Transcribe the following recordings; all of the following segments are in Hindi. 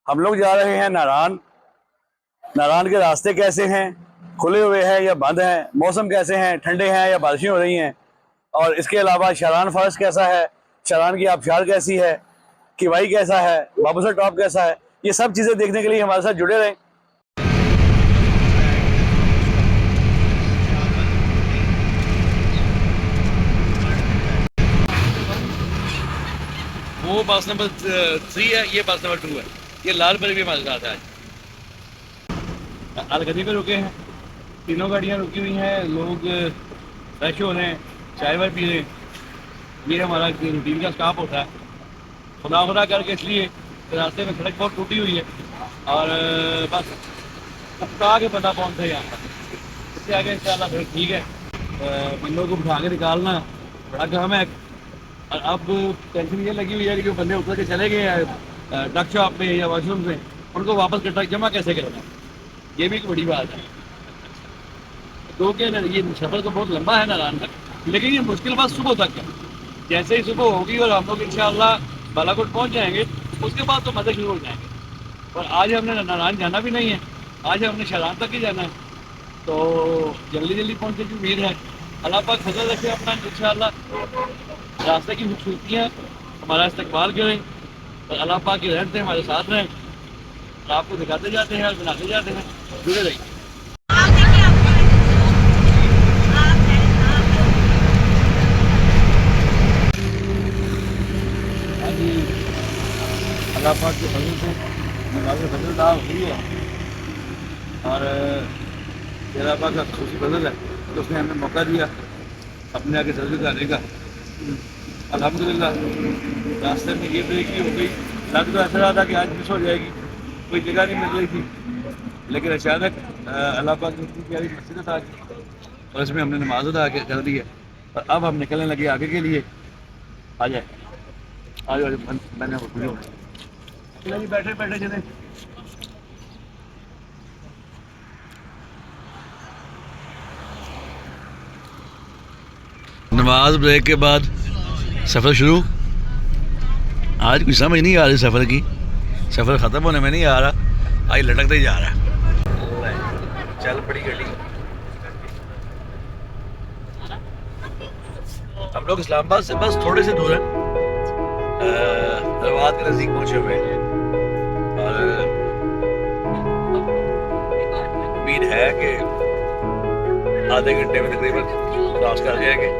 हम लोग जा रहे हैं नारायण। नारायण के रास्ते कैसे हैं, खुले हुए हैं या बंद हैं, मौसम कैसे हैं, ठंडे हैं या बारिशें हो रही हैं, और इसके अलावा शारान फॉरेस्ट कैसा है, शारान की आबशार कैसी है, किवाई कैसा है, बाबूसर टॉप कैसा है, ये सब चीज़ें देखने के लिए हमारे साथ जुड़े रहें। वो बस नंबर 3 है, ये बस नंबर 2 है। ये लाल पर भी हमारे साथ है। आज अलगदी पे रुके हैं, तीनों गाड़ियाँ रुकी हुई हैं, लोग फ्रेश हो रहे हैं, चाय वाय पी रहे हैं। ये हमारा रूटीन का स्टाफ होता है। खुदा खुदा करके इसलिए रास्ते में सड़क बहुत टूटी हुई है और बस उपका के पता पहुँचते हैं यहाँ पर। इससे आगे इंशाल्लाह फिर ठीक है। बंदों को बिठा के निकालना बड़ा काम है। और अब टेंशन ये लगी हुई है कि जो बंदे उतर के चले गए हैं डक शॉप में या वॉशरूम में, उनको वापस कटा जमा कैसे करना है, ये भी एक बड़ी बात है। तो क्या ये सफ़र तो बहुत लंबा है नारायण तक, लेकिन ये मुश्किल बात सुबह तक है। जैसे ही सुबह होगी और हम लोग इंशाअल्लाह बालाकोट पहुंच जाएंगे, उसके बाद तो मज़े शुरू हो जाएंगे। और आज हमने नारायण जाना भी नहीं है, आज हमने शारान तक ही जाना है, तो जल्दी जल्दी पहुँचने की उम्मीद है। अल्लाह पाक फजल रखे अपना इंशाअल्लाह। रास्ते की खूबसूरतियाँ हमारा इस्तकबाल करें और अल्लाह पाक की रहमत से हमारे साथ रहें। आपको दिखाते जाते हैं और बनाते जाते हैं, जुड़े रहिए। अल्लाह पाक के फजल से नमाज़ फजल अदा हुई है और अल्लाह पाक का खुशी फजल है तो उसने हमें मौका दिया अपने आगे सर्विस करने का। अल्हम्दुलिल्लाह रास्ते में ये ब्रेक ही हो गई। लग तो ऐसा रहा था कि आज मिस हो जाएगी, कोई जगह नहीं मिल रही थी, लेकिन अचानक अल्लाह पाक ने इतनी प्यारी मस्जिद था और इसमें हमने नमाज अदा कर दी है और अब हम निकलने लगे आगे के लिए। आ जाए आज मैंने बैठे बैठे चले। नमाज ब्रेक के बाद सफ़र शुरू। आज कोई समझ नहीं आ रही सफ़र की, सफ़र ख़त्म होने में नहीं आ रहा, आज लटकते ही जा रहा है। चल पड़ी गली। हम लोग इस्लामाबाद से बस थोड़े से दूर हैं, धनबाद के नज़दीक पहुँचे हुए हैं और उम्मीद है कि आधे घंटे में तकरीबन क्रॉस कर जाएंगे।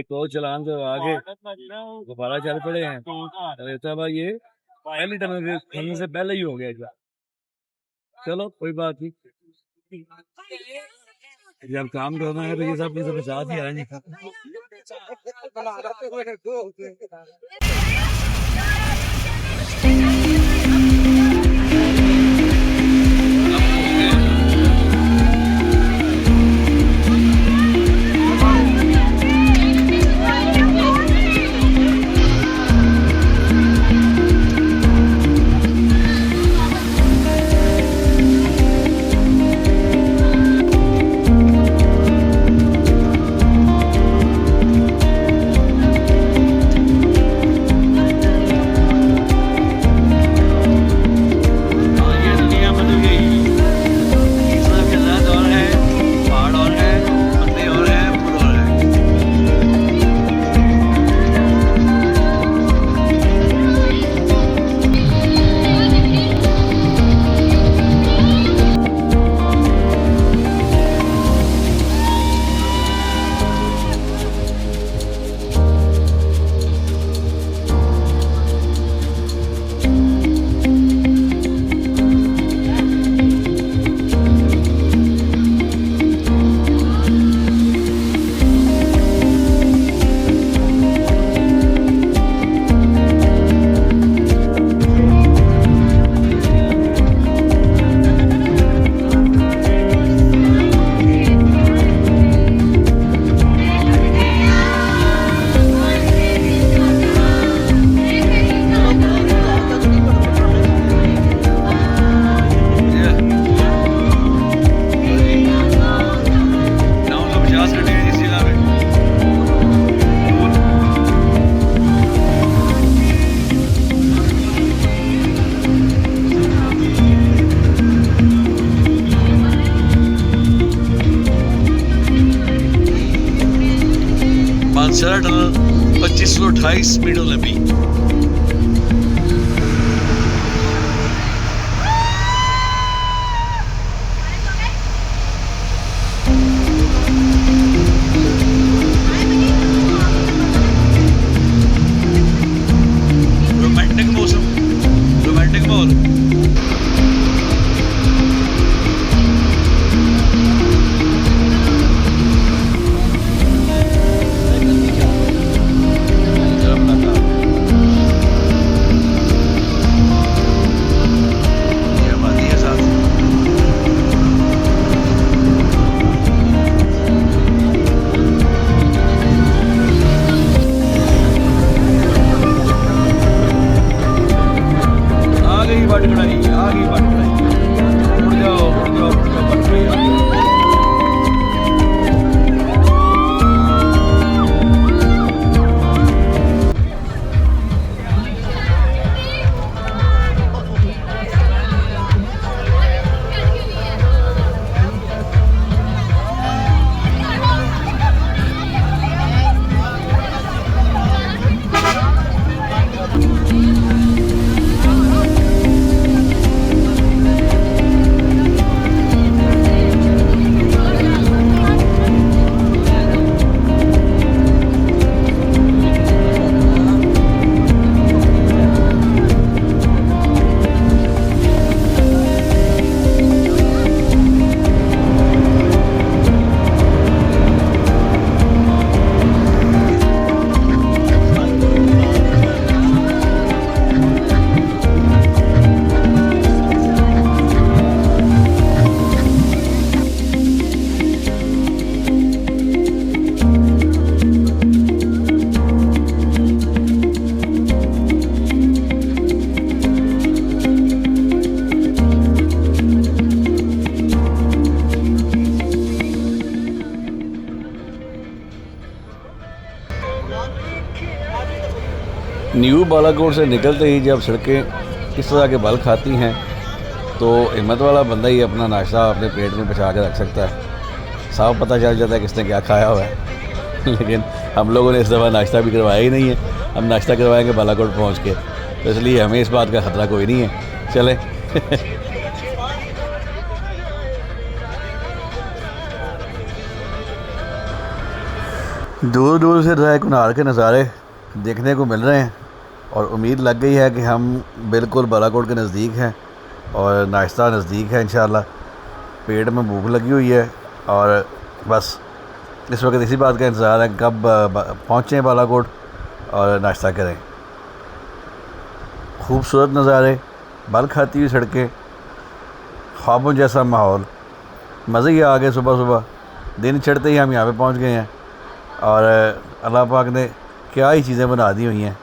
तो चलान तो आगे दोबारा चल पड़े हैं। रेता भाई ये पहली टनल खुलने से पहले ही हो गया था। चलो कोई बात नहीं, जब काम करना है तो ये सब साथ ही आएंगे। सारा टनल 2528 मीटर लंबी। रोमांटिक मौसम, रोमांटिक माहौल। न्यू बालाकोट से निकलते ही जब सड़कें इस तरह के बल खाती हैं तो हिम्मत वाला बंदा ही अपना नाश्ता अपने पेट में बचा के रख सकता है। साफ पता चल जाता है किसने क्या खाया हुआ है। लेकिन हम लोगों ने इस दफ़ा नाश्ता भी करवाया ही नहीं है। हम नाश्ता करवाएंगे बालाकोट पहुंच के, तो इसलिए हमें इस बात का ख़तरा कोई नहीं है। चलें। दूर दूर से राय कुनार के नज़ारे देखने को मिल रहे हैं और उम्मीद लग गई है कि हम बिल्कुल बालाकोट के नज़दीक हैं और नाश्ता नज़दीक है इंशाल्लाह। पेट में भूख लगी हुई है और बस इस वक्त इसी बात का इंतज़ार है कब पहुँचें बालाकोट और नाश्ता करें। खूबसूरत नज़ारे, बल खाती हुई सड़कें, ख्वाबों जैसा माहौल, मज़े ही आ गए। सुबह सुबह दिन चढ़ते ही हम यहाँ पे पहुँच गए हैं और अल्लाह पाक ने क्या ही चीज़ें बना दी हुई हैं।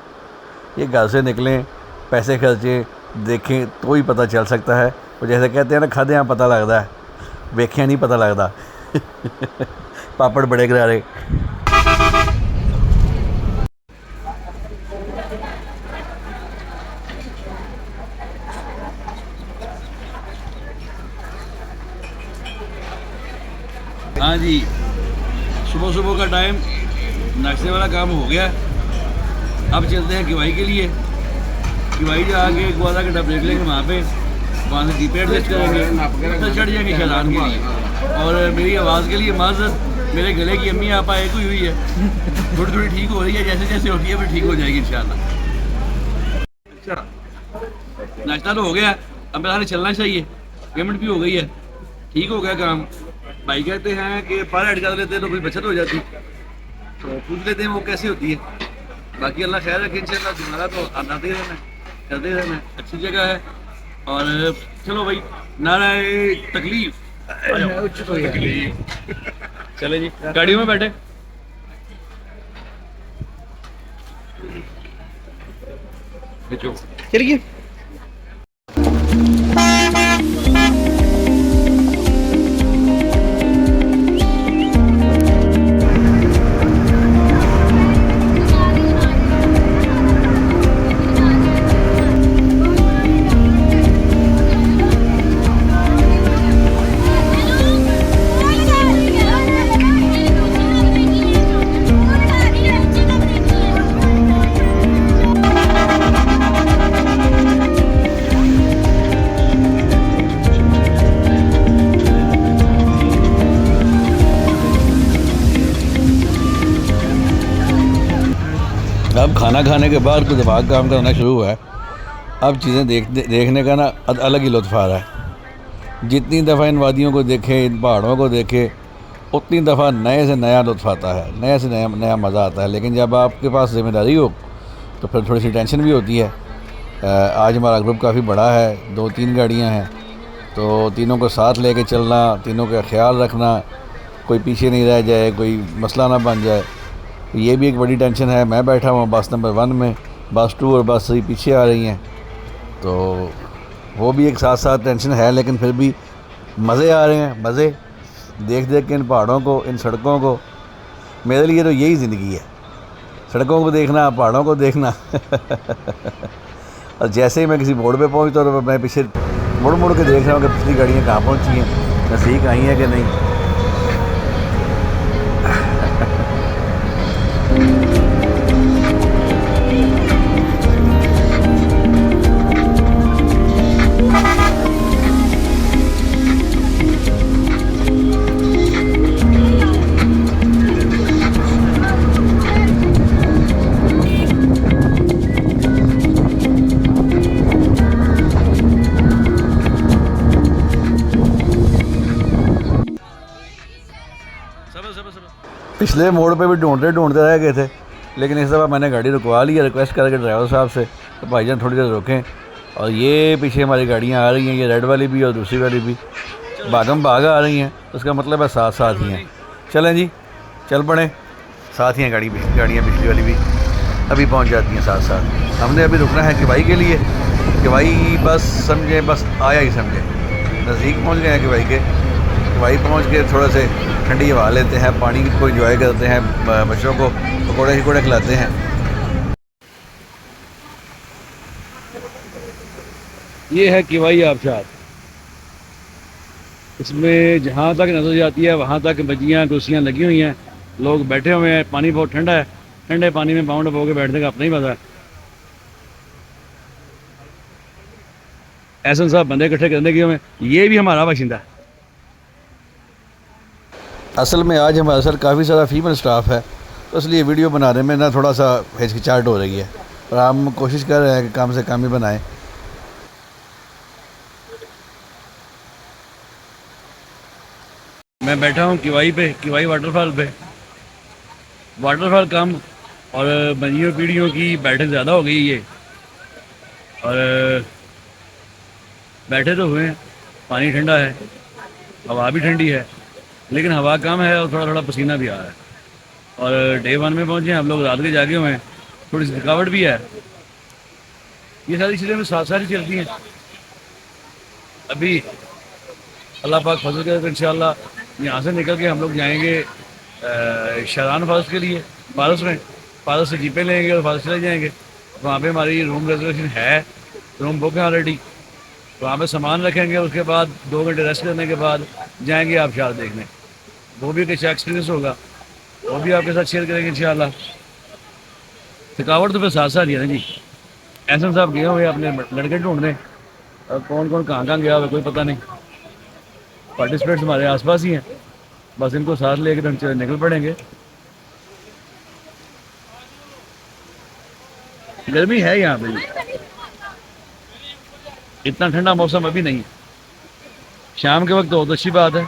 ये घर से निकलें, पैसे खर्चे, देखें तो ही पता चल सकता है। वो जैसे कहते हैं ना, खादे यहाँ पता लगता है, वेख्या नहीं पता लगता। पापड़ बड़े करारे। हाँ जी, सुबह सुबह का टाइम नाश्ते वाला काम हो गया। अब चलते हैं किवाई के लिए। किवाई जाके एक आधा घंटा ब्रेक लेंगे वहाँ से जीपे एडजस्ट करेंगे, फिर चढ़ जाएंगे शहजान के लिए। और मेरी आवाज़ के लिए माज़रत, मेरे गले की अम्मी आपा एक हुई है, थोड़ी थोड़ी ठीक हो रही है, जैसे जैसे होती है फिर ठीक हो जाएगी इंशाल्लाह। अच्छा, नाश्ता तो हो गया, अब मेरा चलना चाहिए, पेमेंट भी हो गई है, ठीक हो गया काम। भाई कहते हैं कि पर ऐड कर लेते हैं तो कोई बचत हो जाती, तो पूछ लेते हैं वो कैसे होती है। बाकी अल्लाह खैर रखे इंशाल्लाह। तुम्हारा तो आते रहना, करते रहना, अच्छी जगह है। और चलो भाई, नाराए तकलीफ, चले जी गाड़ियों में बैठे। चलिए। खाना खाने के बाद कुछ दिमाग काम करना शुरू हुआ है। अब चीज़ें देखने का ना अलग ही लुत्फ़ आ रहा है। जितनी दफ़ा इन वादियों को देखें, इन पहाड़ों को देखें, उतनी दफ़ा नए से नया लुत्फ़ आता है, नया से नया मज़ा आता है। लेकिन जब आपके पास ज़िम्मेदारी हो तो फिर थोड़ी सी टेंशन भी होती है। आज हमारा ग्रुप काफ़ी बड़ा है, 2-3 गाड़ियाँ हैं, तो तीनों को साथ लेके चलना, तीनों का ख्याल रखना, कोई पीछे नहीं रह जाए, कोई मसला ना बन जाए, ये भी एक बड़ी टेंशन है। मैं बैठा हुआ बस नंबर 1 में, बस 2 और बस 3 पीछे आ रही हैं, तो वो भी एक साथ साथ टेंशन है। लेकिन फिर भी मज़े आ रहे हैं, मज़े देख देख के इन पहाड़ों को, इन सड़कों को। मेरे लिए तो यही ज़िंदगी है, सड़कों को देखना, पहाड़ों को देखना। और जैसे ही मैं किसी मोड़ पे पहुंचता हूँ तो मैं पीछे मुड़ मुड़ के देख रहा हूँ कि पिछली गाड़ियाँ कहाँ पहुँची हैं, नज़दीक आई हैं कि नहीं। पिछले मोड़ पे भी ढूंढते रह गए थे, लेकिन इस दफ़ा मैंने गाड़ी रुकवा ली है, रिक्वेस्ट करके ड्राइवर साहब से तो भाईजान थोड़ी देर रोकें। और ये पीछे हमारी गाड़ियाँ आ रही हैं, ये रेड वाली भी और दूसरी वाली भी भागम भाग आ रही हैं, उसका मतलब है साथ साथ ही हैं। चलें जी, चल पड़े, साथ ही हैं गाड़ियाँ पिछली वाली भी अभी पहुँच जाती हैं साथ साथ। हमने अभी रुकना है किवाई के लिए, किवाई बस समझे, बस आया ही समझे, नज़दीक पहुँच गए हैं किवाई के। किवाई पहुँच के थोड़ा से ठंडी हवा लेते हैं, पानी को एंजॉय करते हैं, बच्चों को पकौड़े शकौड़े खिलाते हैं। ये है किवाई आबशार। इसमें जहाँ तक नजर जाती है वहाँ तक बजियाँ कुर्सियाँ लगी हुई हैं, लोग बैठे हुए हैं, पानी बहुत ठंडा है, ठंडे पानी में पाँव डुबो के बैठने का अपना ही मज़ा है। एहसन साहब बंदे इकट्ठे करने के हमें, ये भी हमारा बाशिंदा है। असल में आज हमारे साथ काफ़ी सारा फीमेल स्टाफ है, तो इसलिए वीडियो बनाने में ना थोड़ा सा हिचकिचाहट हो रही है, और हम कोशिश कर रहे हैं कि कम से कम ही बनाएं। मैं बैठा हूँ किवाई पे, किवाई वाटरफॉल पे। वाटरफॉल कम और बनियों पीढ़ियों की बैठक ज़्यादा हो गई ये, और बैठे तो हुए हैं, पानी ठंडा है, हवा भी ठंडी है, लेकिन हवा कम है और थोड़ा थोड़ा पसीना भी आ रहा है। और डे 1 में पहुँचे हम लोग, रात के जागे हुए हैं, थोड़ी सी थकावट भी है। ये सारी चीज़ें में साथ साथ ही चलती हैं। अभी अल्लाह पाक फजल करे तो इंशाअल्लाह यहाँ से निकल के हम लोग जाएंगे शारान फॉरेस्ट के लिए, पारस में। पारस से जीपें लेंगे और फारस चले जाएंगे। वहाँ पे हमारी रूम रिजर्वेशन है, रूम बुक है ऑलरेडी। वहाँ पे सामान रखेंगे, उसके बाद 2 घंटे रेस्ट करने के बाद जाएंगे आबशार देखने। वो भी एक अच्छा एक्सपीरियंस होगा, वो भी आपके साथ शेयर करेंगे इंशाअल्लाह। थकावट तो फिर साथ साथ ही है ना जी। एहसन साहब गए हुए अपने लड़के ढूंढने, और कौन कौन कहाँ गया हुआ कोई पता नहीं। पार्टिसिपेंट्स हमारे आसपास ही हैं, बस इनको साथ लेकर हम निकल पड़ेंगे। गर्मी है यहाँ पे, इतना ठंडा मौसम अभी नहीं है। शाम के वक्त तो बहुत अच्छी बात है,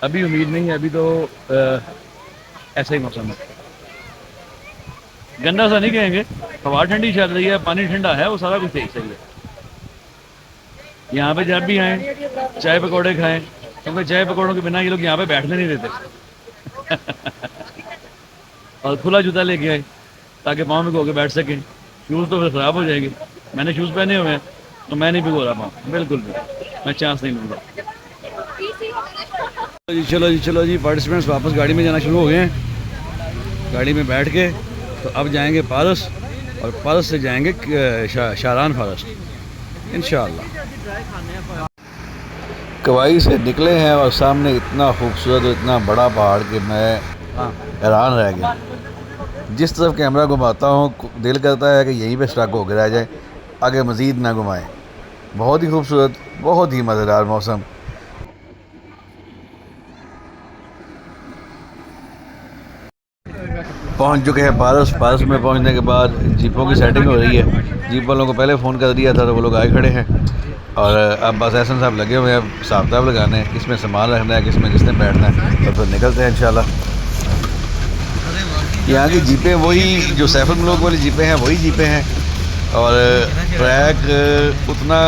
अभी उम्मीद नहीं है, अभी तो ऐसा ही मौसम है। गंदा सा नहीं कहेंगे, हवा ठंडी चल रही है, पानी ठंडा है, वो सारा कुछ सही है। यहाँ पे जब भी आए चाय पकौड़े खाएं, क्योंकि चाय पकौड़ों के बिना ये लोग यहाँ पे बैठने नहीं देते। और खुला जूता लेके आए ताकि पाँव में धो के बैठ सकें, शूज़ तो फिर ख़राब हो जाएंगे। मैंने शूज़ पहने हुए हैं तो मैं नहीं भिगो रहा पाँव, बिल्कुल भी मैं चांस नहीं लूँगा। चलो जी पार्टिसिपेंट्स वापस गाड़ी में जाना शुरू हो गए हैं। गाड़ी में बैठ के तो अब जाएंगे पारस, और पारस से जाएंगे शारान फॉरेस्ट इंशाअल्लाह। कवाई से निकले हैं और सामने इतना खूबसूरत और इतना बड़ा पहाड़ कि मैं हैरान रह गया। जिस तरफ कैमरा घुमाता हूँ दिल करता है कि यहीं पे स्टक होकर रह जाए, आगे मज़ीद ना घुमाएं। बहुत ही खूबसूरत, बहुत ही मज़ेदार मौसम। पहुंच चुके हैं पारस। पारस में पहुंचने के बाद जीपों की सेटिंग हो रही है। जीप वालों को पहले फ़ोन कर दिया था तो वो लोग आए खड़े हैं और अब बस एहसन साहब लगे हुए हैं अब हिसाब किताब लगाने हैं, किस में सामान रखना है, किस में किसने बैठना है, तो फिर निकलते हैं इंशाल्लाह। यहाँ की जीपें वही जो सैफुल मुल्क वाली जीपें हैं वही जीपें हैं और ट्रैक उतना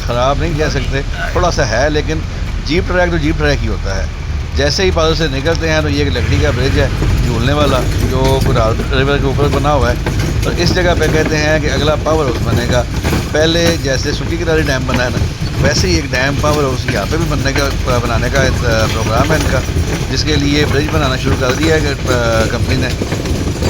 ख़राब नहीं कह सकते, थोड़ा सा है, लेकिन जीप ट्रैक तो जीप ट्रैक ही होता है। जैसे ही पास से निकलते हैं तो ये एक लकड़ी का ब्रिज है झूलने वाला जो कुराल रिवर के ऊपर बना हुआ है और इस जगह पे कहते हैं कि अगला पावर हाउस बनेगा। पहले जैसे सुकी किनारे डैम बना है ना, वैसे ही एक डैम पावर हाउस यहाँ पे भी बनाने का प्रोग्राम है इनका, जिसके लिए ब्रिज बनाना शुरू कर दिया है कंपनी ने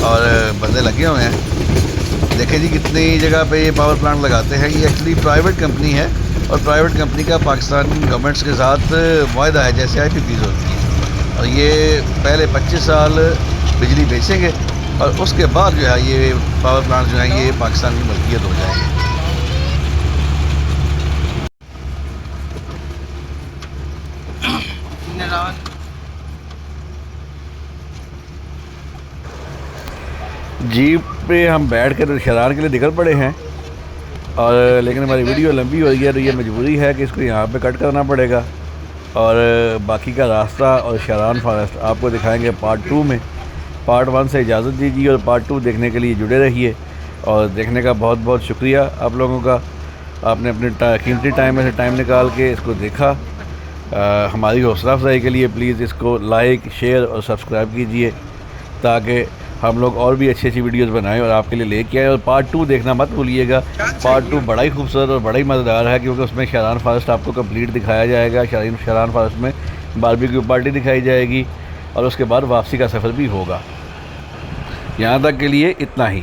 और बंदे लगे हुए हैं। देखें जी कितनी जगह पे ये पावर प्लांट लगाते हैं। ये एक्चुअली प्राइवेट कंपनी है और प्राइवेट कंपनी का पाकिस्तान गवर्नमेंट्स के साथ वायदा है जैसे IPPs होती है और ये पहले 25 साल बिजली बेचेंगे और उसके बाद जो है ये पावर प्लांट जो है ये पाकिस्तान की मलकियत हो जाएंगे। जीप पे हम बैठ कर शरार के लिए निकल पड़े हैं और लेकिन हमारी वीडियो लंबी हो गई है तो ये मजबूरी है कि इसको यहाँ पे कट करना पड़ेगा और बाकी का रास्ता और शरान फॉरेस्ट आपको दिखाएंगे पार्ट 2 में। पार्ट 1 से इजाज़त दीजिए और पार्ट 2 देखने के लिए जुड़े रहिए और देखने का बहुत बहुत शुक्रिया आप लोगों का। आपने अपने कीमती टाइम में से टाइम निकाल के इसको देखा। हमारी हौसला अफजाई के लिए प्लीज़ इसको लाइक शेयर और सब्सक्राइब कीजिए ताकि हम लोग और भी अच्छी अच्छी वीडियोस बनाएं और आपके लिए लेके आए। और पार्ट 2 देखना मत भूलिएगा। पार्ट 2 बड़ा ही खूबसूरत और बड़ा ही मज़ेदार है क्योंकि उसमें शरान फॉरेस्ट आपको कंप्लीट दिखाया जाएगा। शरान फॉरेस्ट में बारबेक्यू पार्टी दिखाई जाएगी और उसके बाद वापसी का सफ़र भी होगा। यहाँ तक के लिए इतना ही।